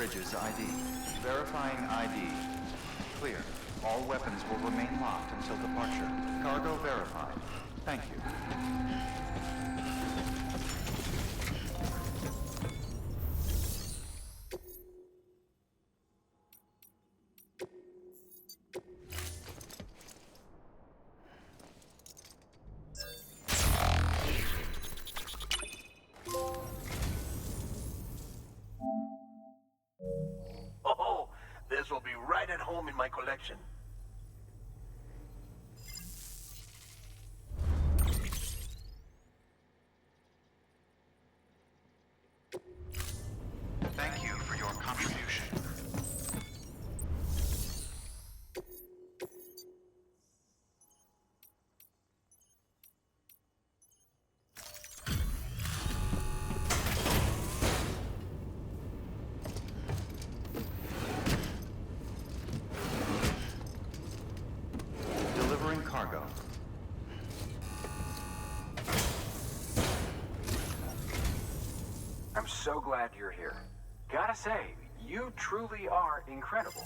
bridges ID. Verifying ID. Clear. All weapons will remain locked until departure. Cargo verified. Thank you. Oh, this will be right at home in my collection. Thank you for your contribution. Delivering cargo. I'm so glad you're here. Gotta say, you truly are incredible.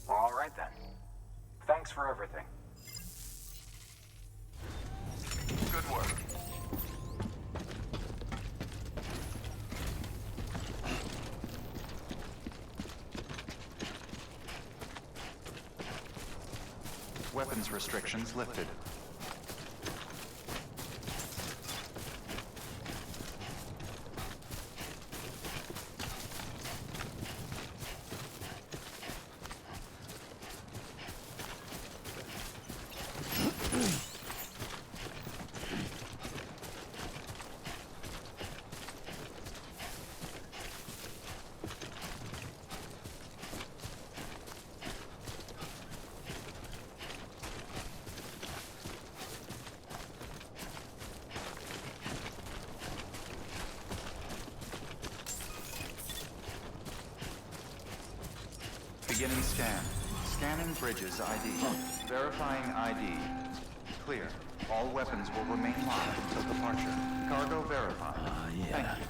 All right then. Thanks for everything. Good work. Weapons restrictions lifted. Beginning scan. Scanning bridges ID. Verifying ID. Clear. All weapons will remain locked until departure. Cargo verified. Thank you.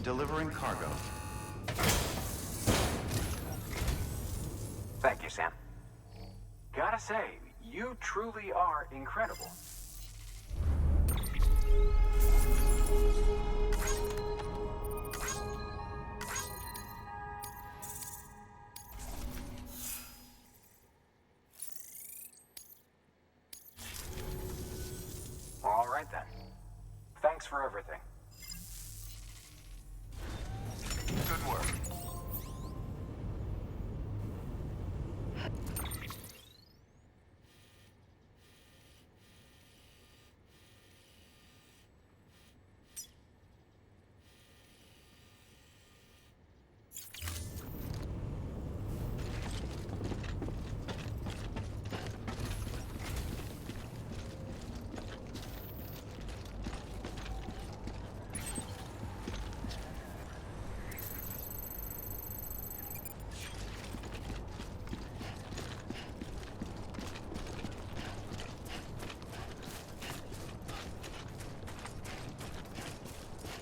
Delivering cargo. Thank you, Sam. Gotta say, you truly are incredible. All right then. Thanks for everything. Good work.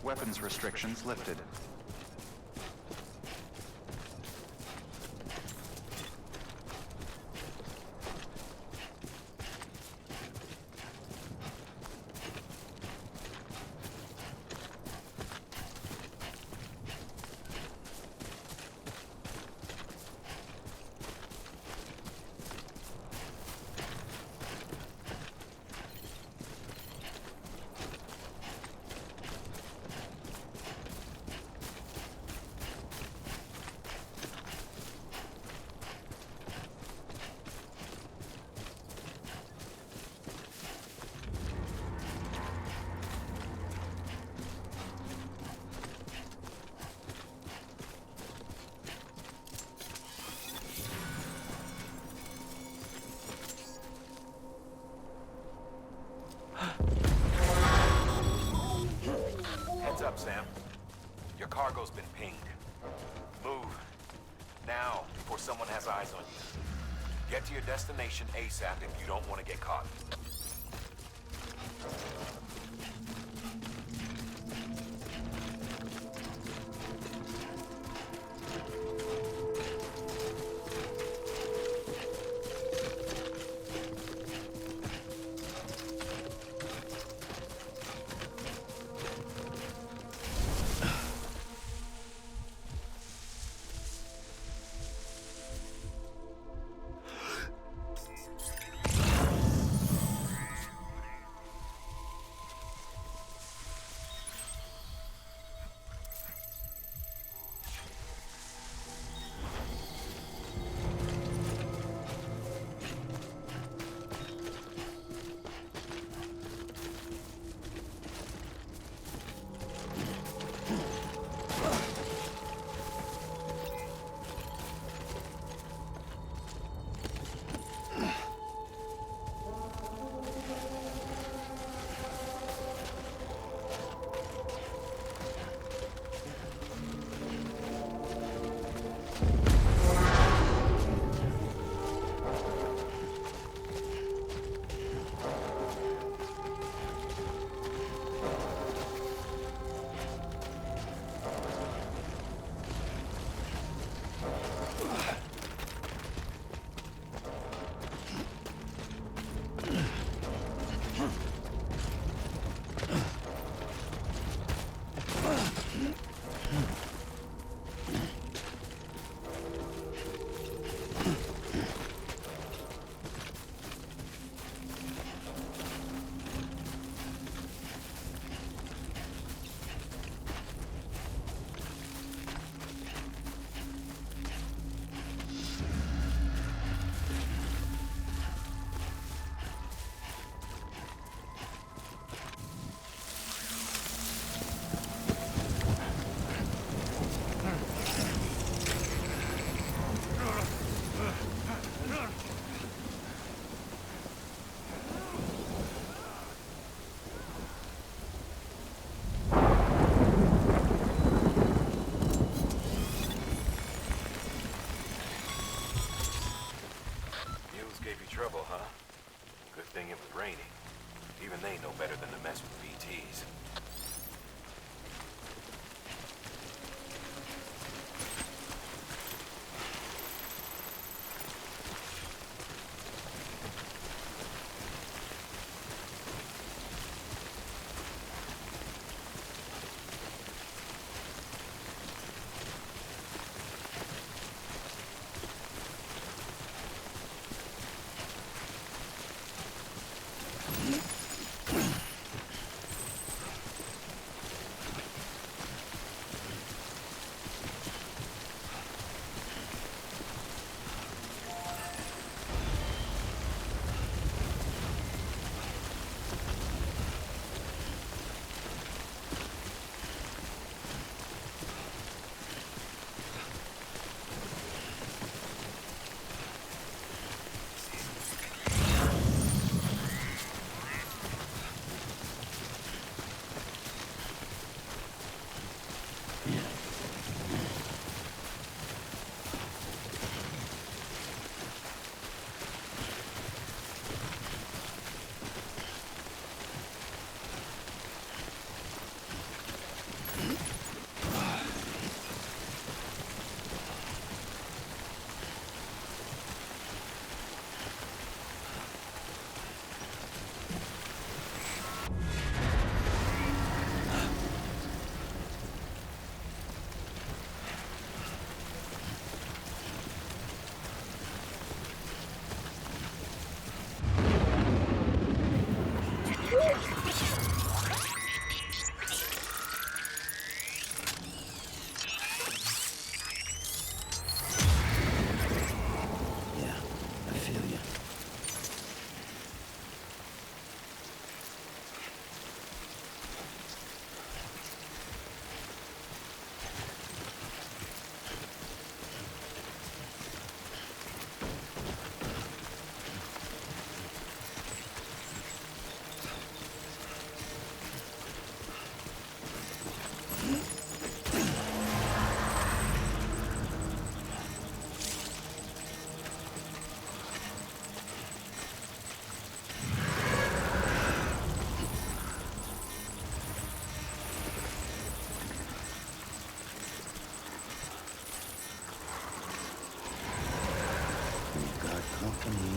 Weapons restrictions lifted. pinged. Move. Now, before someone has eyes on you. Get to your destination ASAP if you don't want to get caught. Trouble, huh? Good thing it was raining. Even they know better than to mess with BTs. company.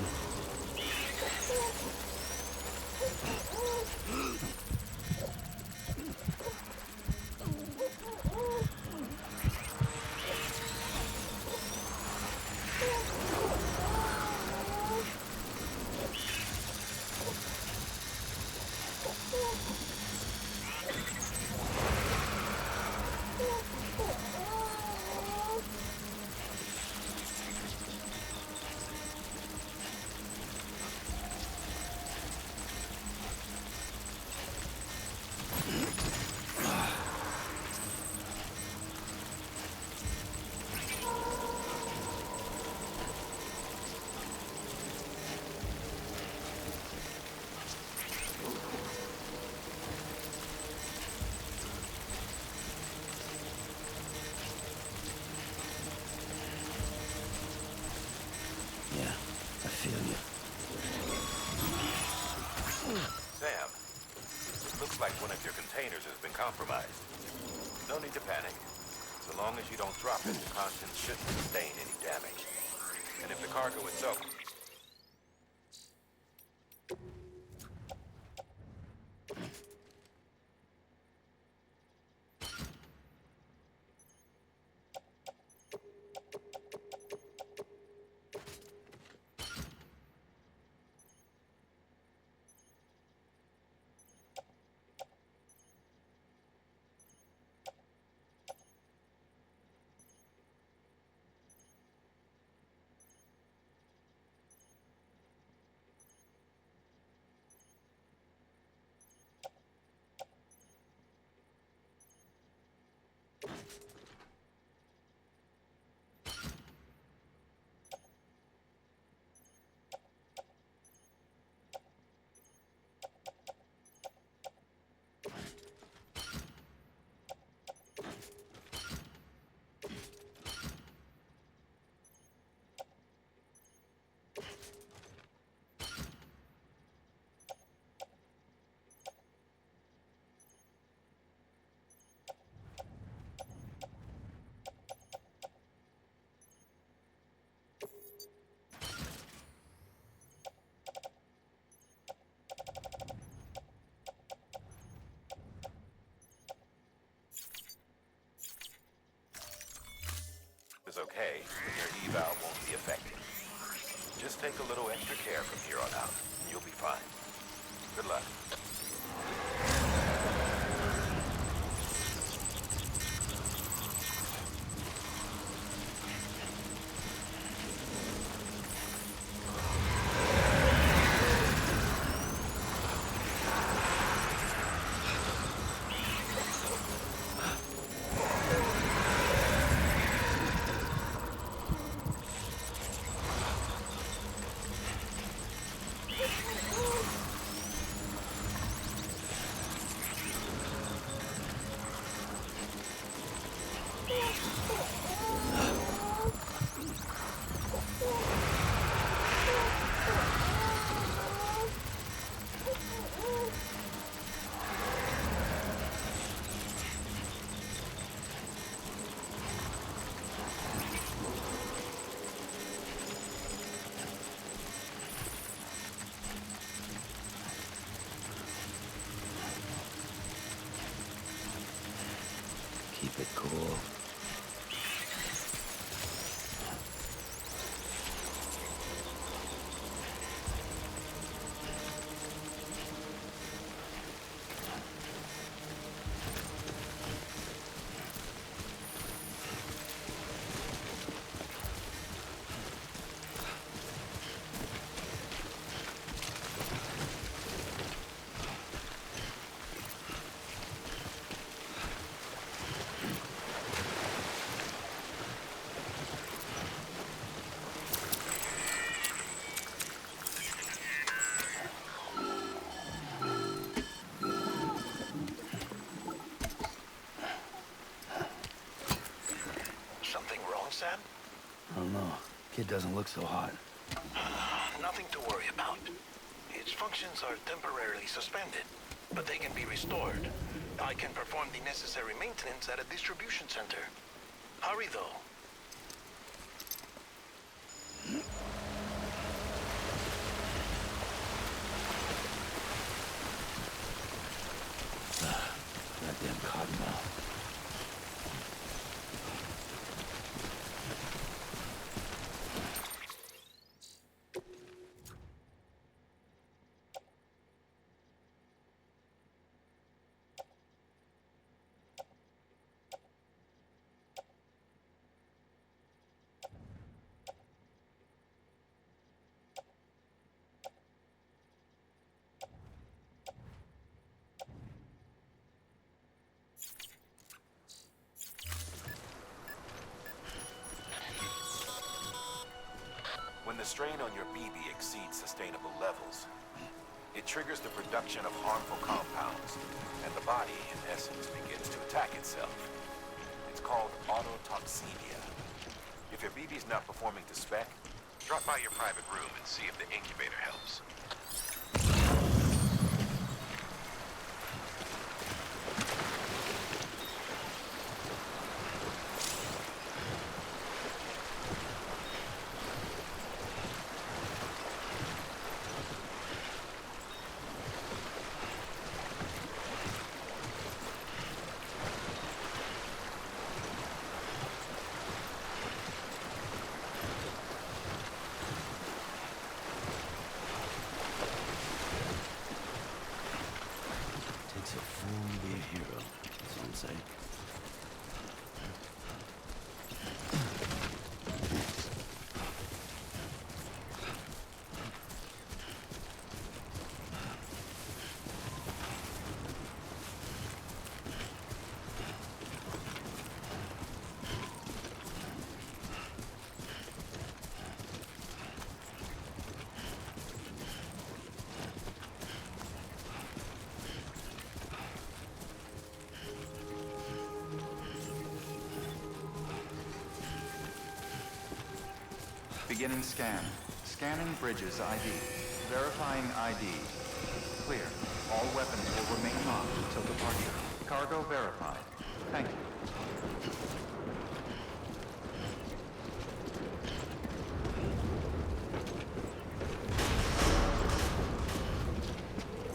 Sam, it looks like one of your containers has been compromised. No need to panic. So long as you don't drop it, the contents shouldn't sustain any damage. And if the cargo itself... is okay, then your eval won't be affected. Just take a little extra care from here on out, and you'll be fine. Good luck. Keep it cool. Sam? I don't know. Kid doesn't look so hot. Nothing to worry about. Its functions are temporarily suspended, but they can be restored. I can perform the necessary maintenance at a distribution center. Hurry, though. strain on your BB exceeds sustainable levels, it triggers the production of harmful compounds, and the body, in essence, begins to attack itself. It's called autotoxemia. If your BB's not performing to spec, drop by your private room and see if the incubator helps. Takes a fool to be a hero, some say. Beginning scan. Scanning bridges ID. Verifying ID. Clear. All weapons will remain locked until departure. Cargo verified. Thank you.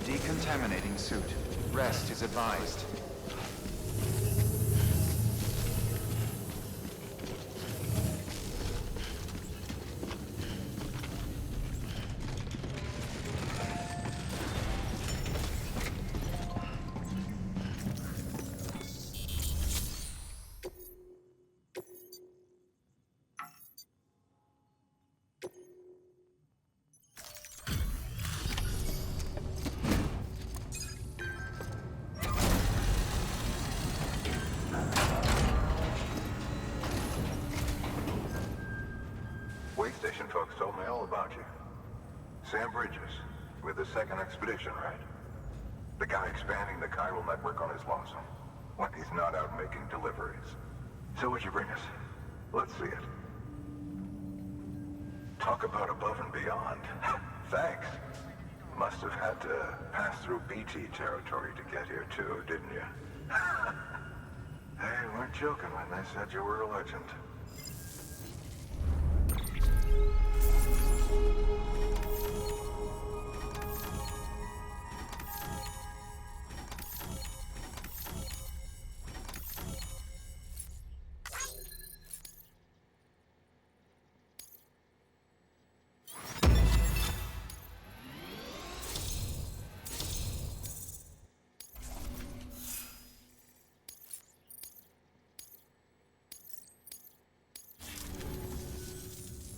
Decontaminating suit. Rest is advised. Station folks told me all about you. Sam Bridges, with the second expedition, right? The guy expanding the chiral network on his lonesome, when he's not out making deliveries. So what'd you bring us? Let's see it. Talk about above and beyond. Thanks. Must have had to pass through BT territory to get here too, didn't you? They weren't joking when they said you were a legend.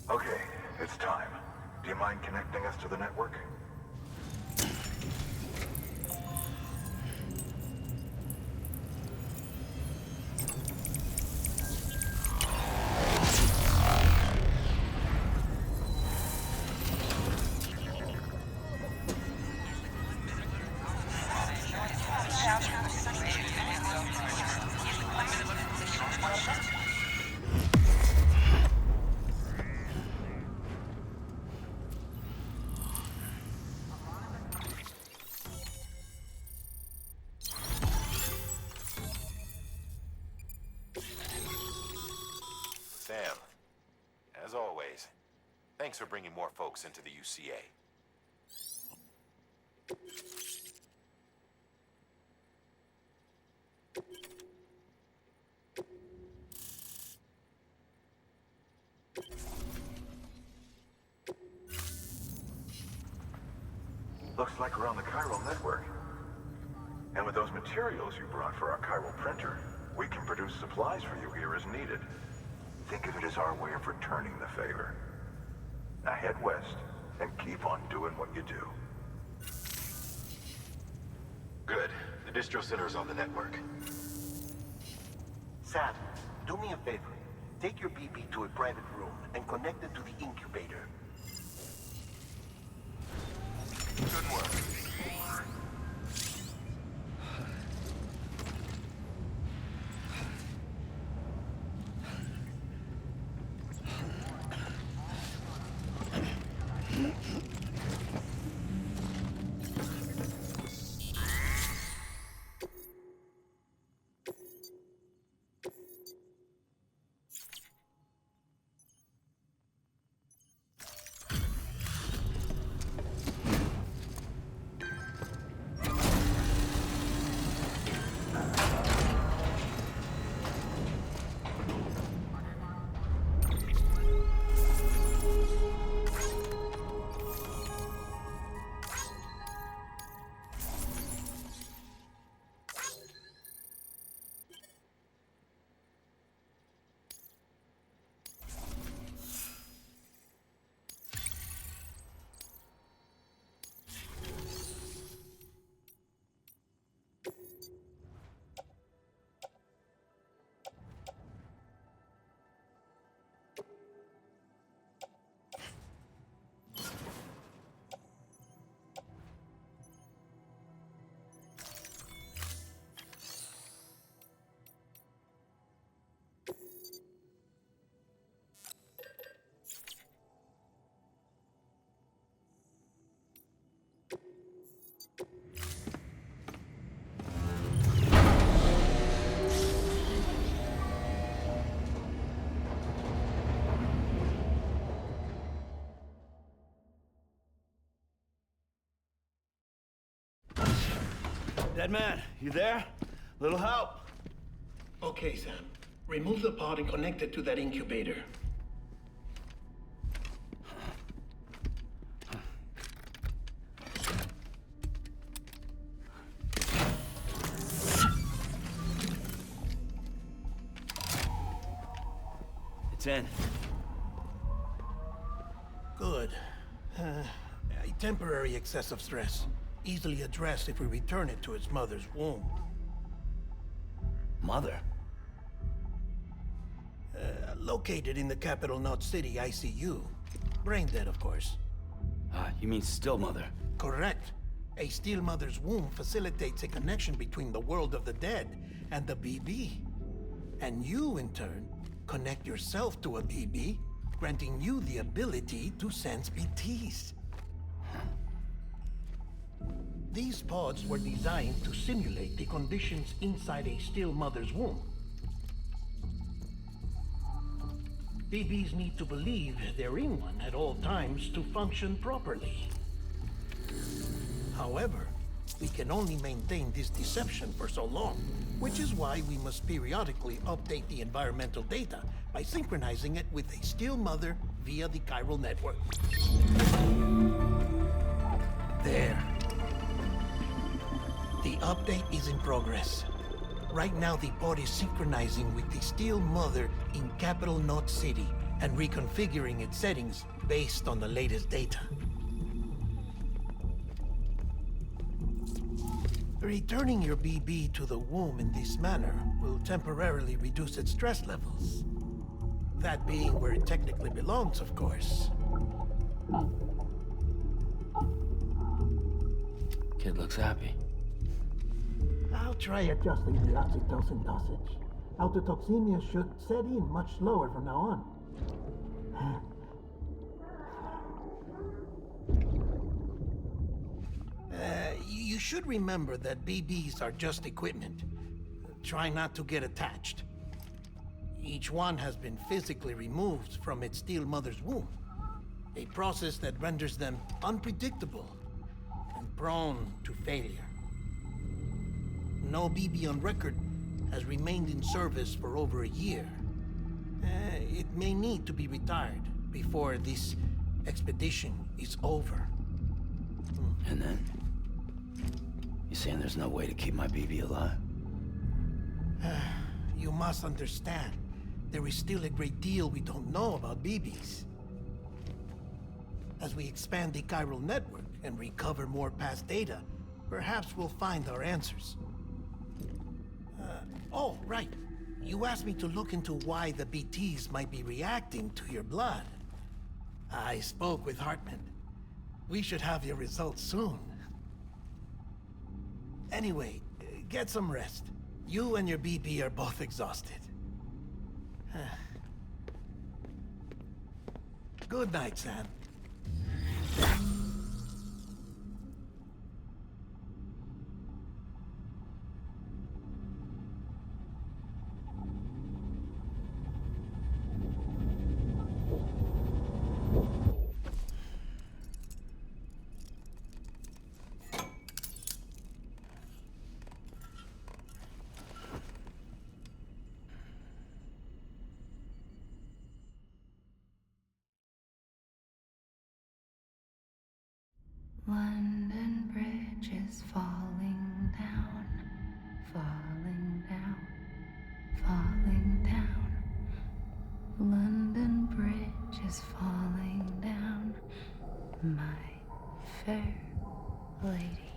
Okay, it's time. Do you mind connecting us to the network? Sam, as always, thanks for bringing more folks into the UCA. Looks like we're on the chiral network. And with those materials you brought for our chiral printer, we can produce supplies for you here as needed. Think of it as our way of returning the favor. Now head west and keep on doing what you do. Good. The distro center is on the network. Sam, do me a favor. Take your BB to a private room and connect it to the incubator. Good work. Dead man, you there? Little help? Okay, Sam. Remove the pod and connect it to that incubator. It's in. Good. A temporary excessive stress. Easily addressed if we return it to its mother's womb. Mother? Located in the capital Knot City ICU. Brain dead, of course. You mean still mother? Correct. A still mother's womb facilitates a connection between the world of the dead and the BB. And you, in turn, connect yourself to a BB, granting you the ability to sense BTs. These pods were designed to simulate the conditions inside a still mother's womb. BBs need to believe they're in one at all times to function properly. However, we can only maintain this deception for so long, which is why we must periodically update the environmental data by synchronizing it with a still mother via the chiral network. There. The update is in progress. Right now, the pod is synchronizing with the still mother in capital Knot City and reconfiguring its settings based on the latest data. Returning your BB to the womb in this manner will temporarily reduce its stress levels. That being where it technically belongs, of course. Kid looks happy. I'll try adjusting the oxytocin dosage. Autotoxemia should set in much slower from now on. You should remember that BBs are just equipment. Try not to get attached. Each one has been physically removed from its still mother's womb. A process that renders them unpredictable and prone to failure. No BB on record has remained in service for over a year. It may need to be retired before this expedition is over. And then? You saying there's no way to keep my BB alive? You must understand, there is still a great deal we don't know about BBs. As we expand the chiral network and recover more past data, perhaps we'll find our answers. Oh, right. You asked me to look into why the BTs might be reacting to your blood. I spoke with Hartman. We should have your results soon. Anyway, get some rest. You and your BB are both exhausted. Good night, Sam. London Bridge is falling down, falling down, falling down. London Bridge is falling down, my fair lady.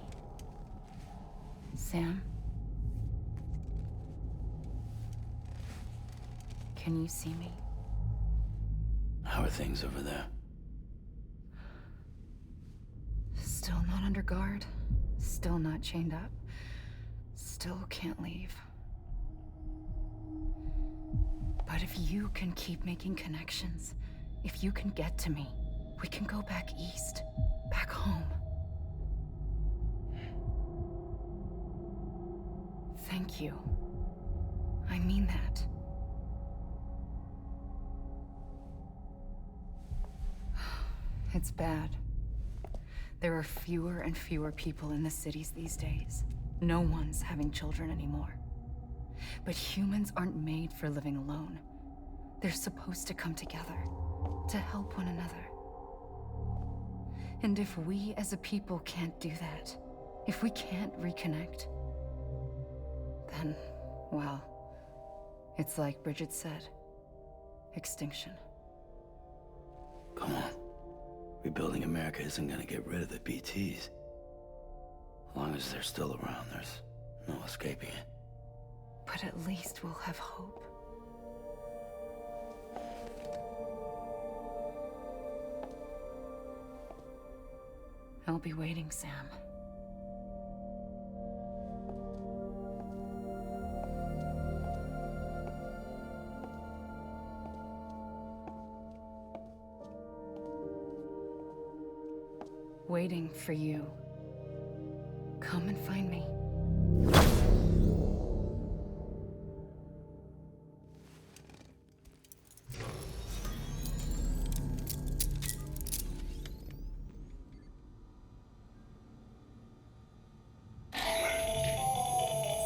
Sam? Can you see me? How are things over there? Still not under guard, still not chained up, still can't leave. But if you can keep making connections, if you can get to me, we can go back east, back home. Thank you. I mean that. It's bad. There are fewer and fewer people in the cities these days. No one's having children anymore. But humans aren't made for living alone. They're supposed to come together, to help one another. And if we as a people can't do that, if we can't reconnect, then, well, it's like Bridget said, extinction. Come on. Rebuilding America isn't gonna get rid of the BTs. As long as they're still around, there's no escaping it. But at least we'll have hope. I'll be waiting, Sam. Waiting for you. Come and find me.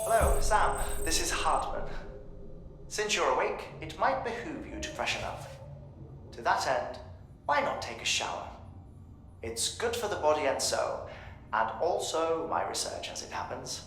Hello, Sam. This is Hartman. Since you're awake, it might behoove you to freshen up. To that end, why not take a shower? It's good for the body and soul, and also my research as it happens.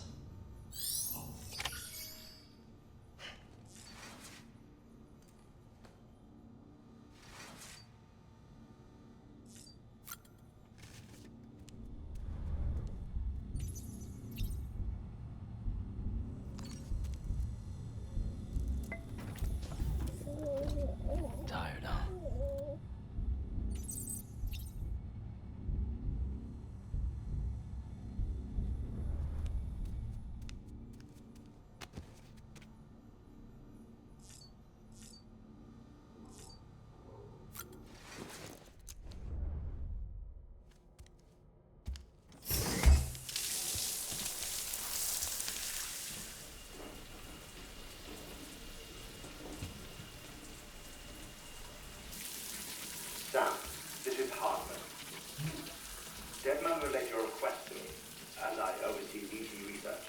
Tired, huh? Sam, this is Hartman. Deadman relayed your request to me, as I oversee BT research.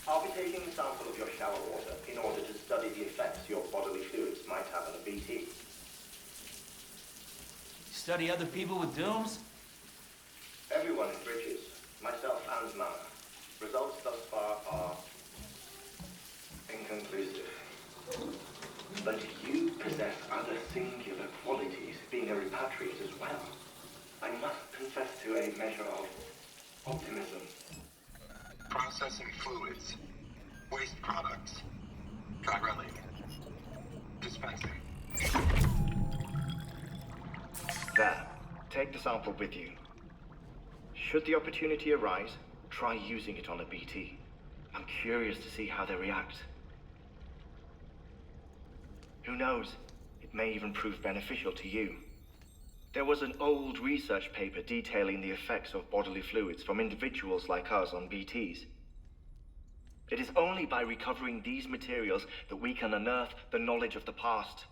I'll be taking a sample of your shower water in order to study the effects your bodily fluids might have on a BT. Study other people with dooms? Everyone in Bridges, myself and Mama. Results thus far are inconclusive. But you possess other singular qualities, being a repatriate as well. I must confess to a measure of optimism. Processing fluids. Waste products. Kyrelli. Dispensing. There. take the sample with you. Should the opportunity arise, try using it on a BT. I'm curious to see how they react. Who knows? It may even prove beneficial to you. There was an old research paper detailing the effects of bodily fluids from individuals like us on BTs. It is only by recovering these materials that we can unearth the knowledge of the past.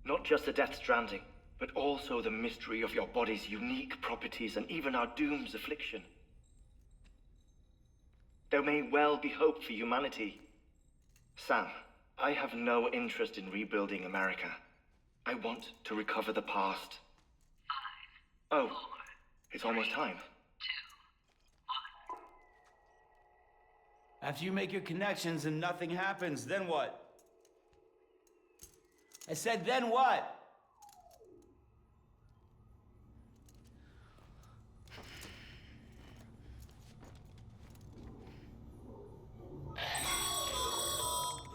Not just the Death Stranding, but also the mystery of your body's unique properties and even our doom's affliction. There may well be hope for humanity. Sam, I have no interest in rebuilding America. I want to recover the past. 5, oh, 4, it's almost time. 2, 1. After you make your connections and nothing happens, then what? I said, then what?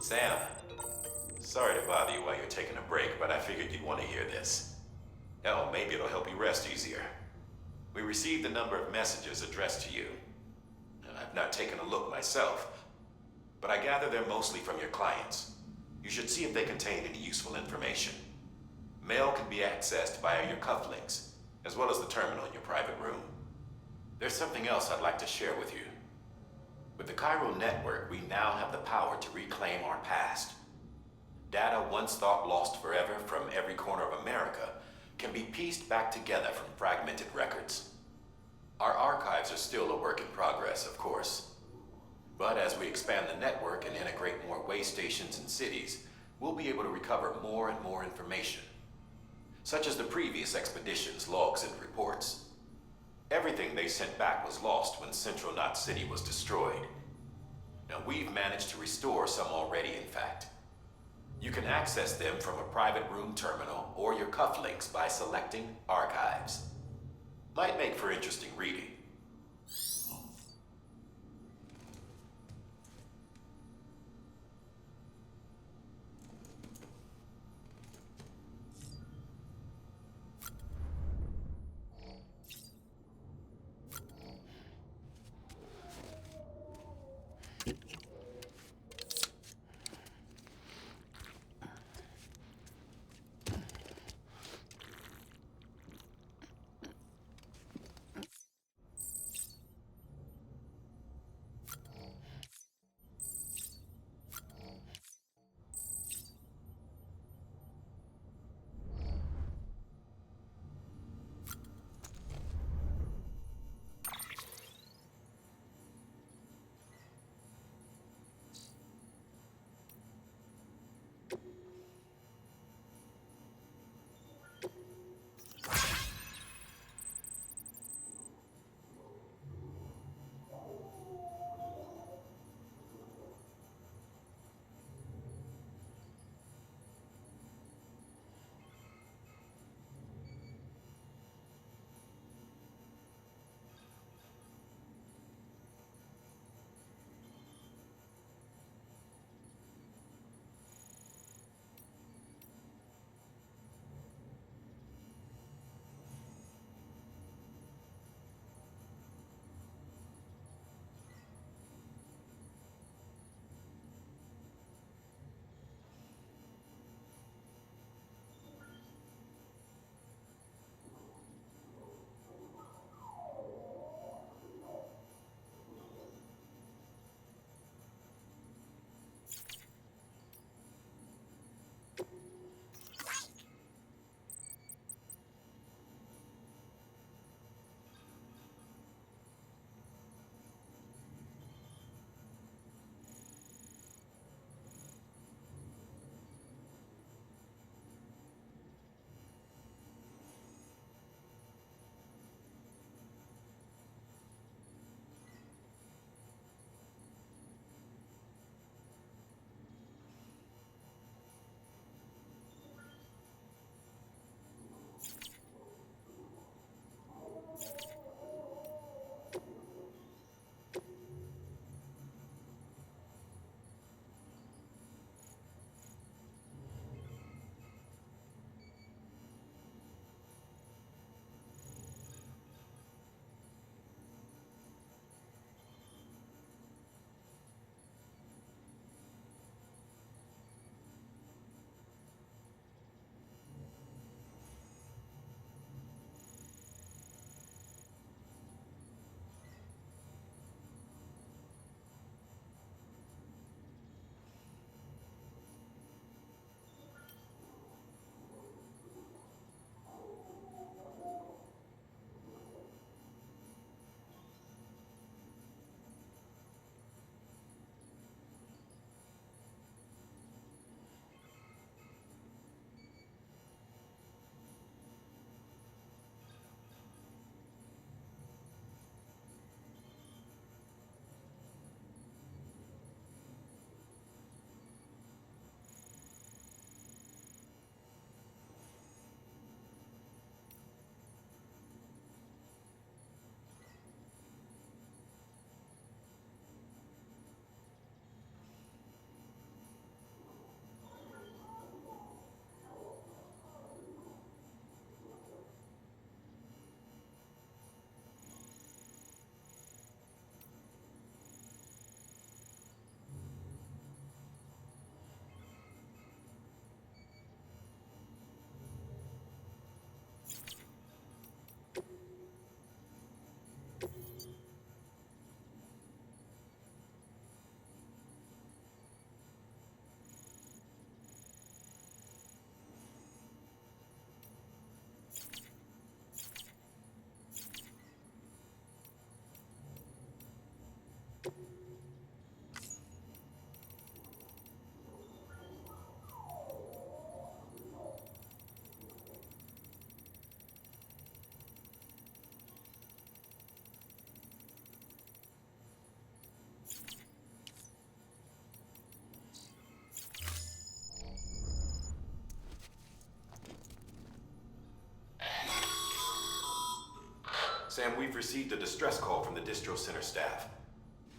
Sam, sorry to bother you while you're taking a break, but I figured you'd want to hear this. Hell, maybe it'll help you rest easier. We received a number of messages addressed to you. I've not taken a look myself, but I gather they're mostly from your clients. You should see if they contain any useful information. Mail can be accessed via your cufflinks, as well as the terminal in your private room. There's something else I'd like to share with you. With the Chiral network, we now have the power to reclaim our past. Data once thought lost forever from every corner of America can be pieced back together from fragmented records. Our archives are still a work in progress, of course. But as we expand the network and integrate more way stations and cities, we'll be able to recover more and more information, such as the previous expedition's logs and reports. Everything they sent back was lost when Central Knot City was destroyed. Now we've managed to restore some already, in fact. You can access them from a private room terminal or your cufflinks by selecting Archives. Might make for interesting reading. Sam, we've received a distress call from the distro center staff.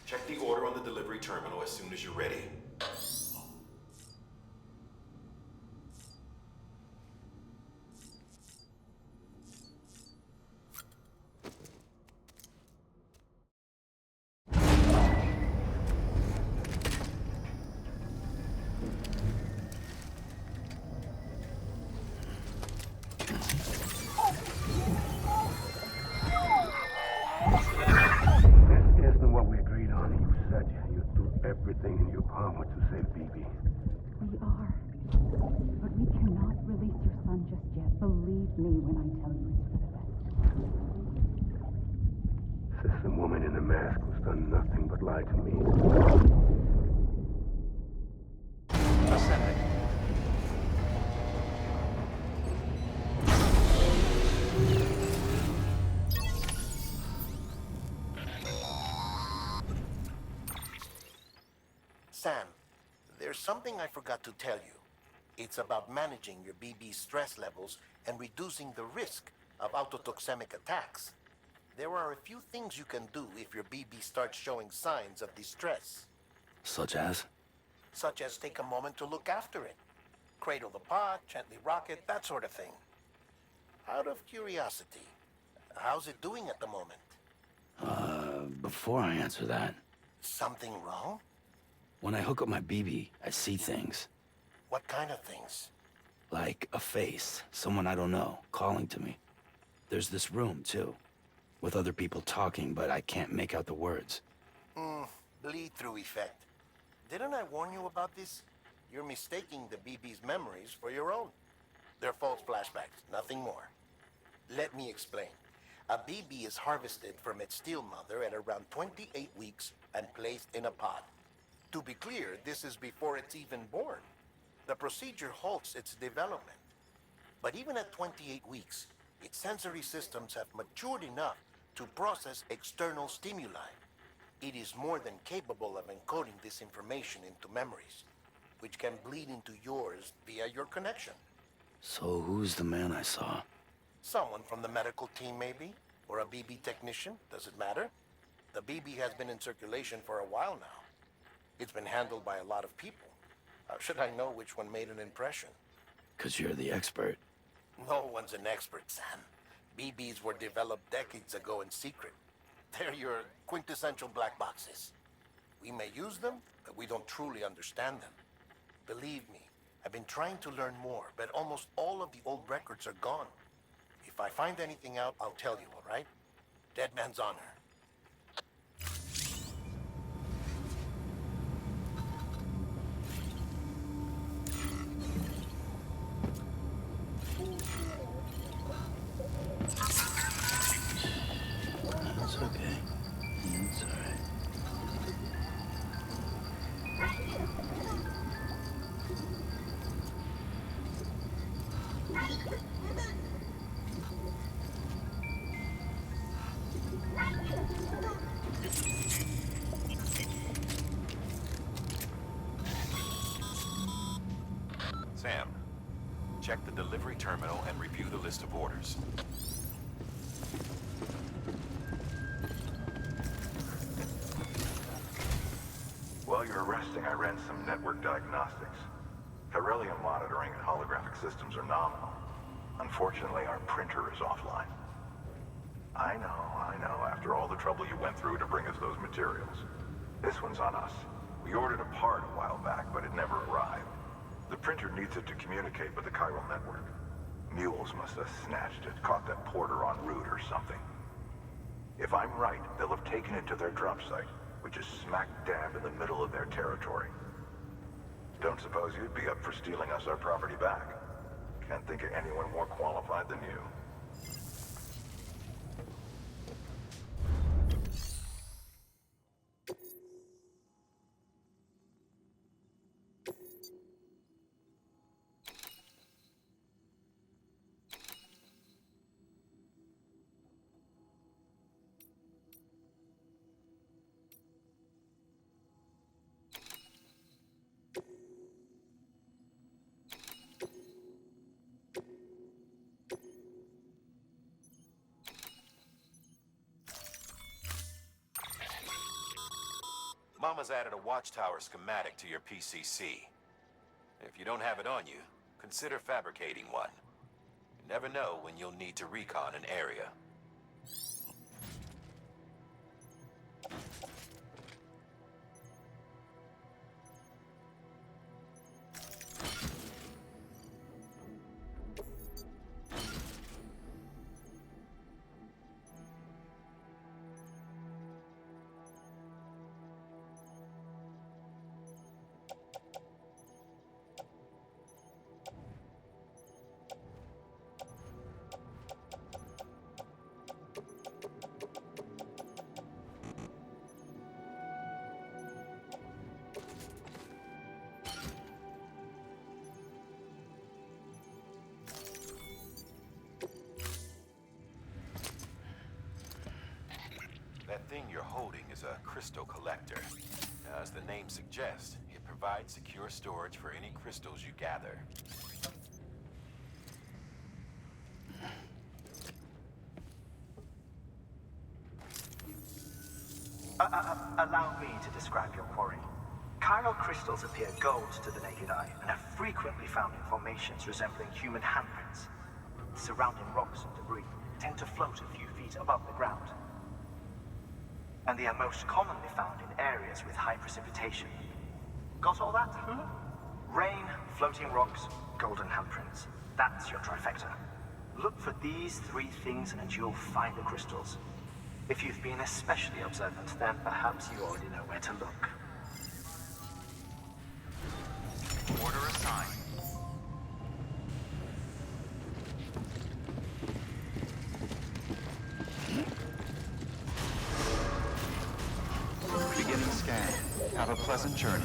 Check the order on the delivery terminal as soon as you're ready. Isn't what we agreed on. You said you'd do everything in your power to save BB. We are. But we cannot release your son just yet. Believe me when I tell you it's for the best. Says the woman in the mask who's done nothing but lie to me. Ascending. Sam, there's something I forgot to tell you. It's about managing your BB stress levels and reducing the risk of autotoxemic attacks. There are a few things you can do if your BB starts showing signs of distress. Such as? Such as take a moment to look after it. Cradle the pot, gently rock it, that sort of thing. Out of curiosity, how's it doing at the moment? Before I answer that, Something wrong? when I hook up my BB, I see things. What kind of things? Like a face, someone I don't know, calling to me. There's this room, too, with other people talking, but I can't make out the words. Bleed-through effect. Didn't I warn you about this? You're mistaking the BB's memories for your own. They're false flashbacks, nothing more. Let me explain. A BB is harvested from its steel mother at around 28 weeks and placed in a pod. To be clear, this is before it's even born. The procedure halts its development. But even at 28 weeks, its sensory systems have matured enough to process external stimuli. It is more than capable of encoding this information into memories, which can bleed into yours via your connection. So who's the man I saw? Someone from the medical team, maybe? Or a BB technician? Does it matter? The BB has been in circulation for a while now. It's been handled by a lot of people. How should I know which one made an impression? 'Cause you're the expert. No one's an expert, Sam. BBs were developed decades ago in secret. They're your quintessential black boxes. We may use them, but we don't truly understand them. Believe me, I've been trying to learn more, but almost all of the old records are gone. If I find anything out, I'll tell you, all right? Dead man's honor. It's okay. It's all right. Sam, check the delivery terminal and review the list of orders. While you're resting, I ran some network diagnostics. Korolyov monitoring and holographic systems are nominal. Unfortunately, our printer is offline. I know. After all the trouble you went through to bring us those materials. This one's on us. We ordered a part a while back, but it never arrived. The printer needs it to communicate with the chiral network. Mules must have snatched it, caught that porter en route or something. If I'm right, they'll have taken it to their drop site, which is smack dab in the middle of their territory. Don't suppose you'd be up for stealing us our property back? Can't think of anyone more qualified than you. Mama's added a watchtower schematic to your PCC. If you don't have it on you, consider fabricating one. You never know when you'll need to recon an area. That thing you're holding is a crystal collector. As the name suggests, it provides secure storage for any crystals you gather. Allow me to describe your quarry. Chiral crystals appear gold to the naked eye and are frequently found in formations resembling human handprints. Surrounding rocks and debris tend to float a few feet above the ground. And they are most commonly found in areas with high precipitation. Got all that? Rain, floating rocks, golden handprints. That's your trifecta. Look for these three things and you'll find the crystals. If you've been especially observant, then perhaps you already know where to look. Order assigned. Beginning scan. Have a pleasant journey.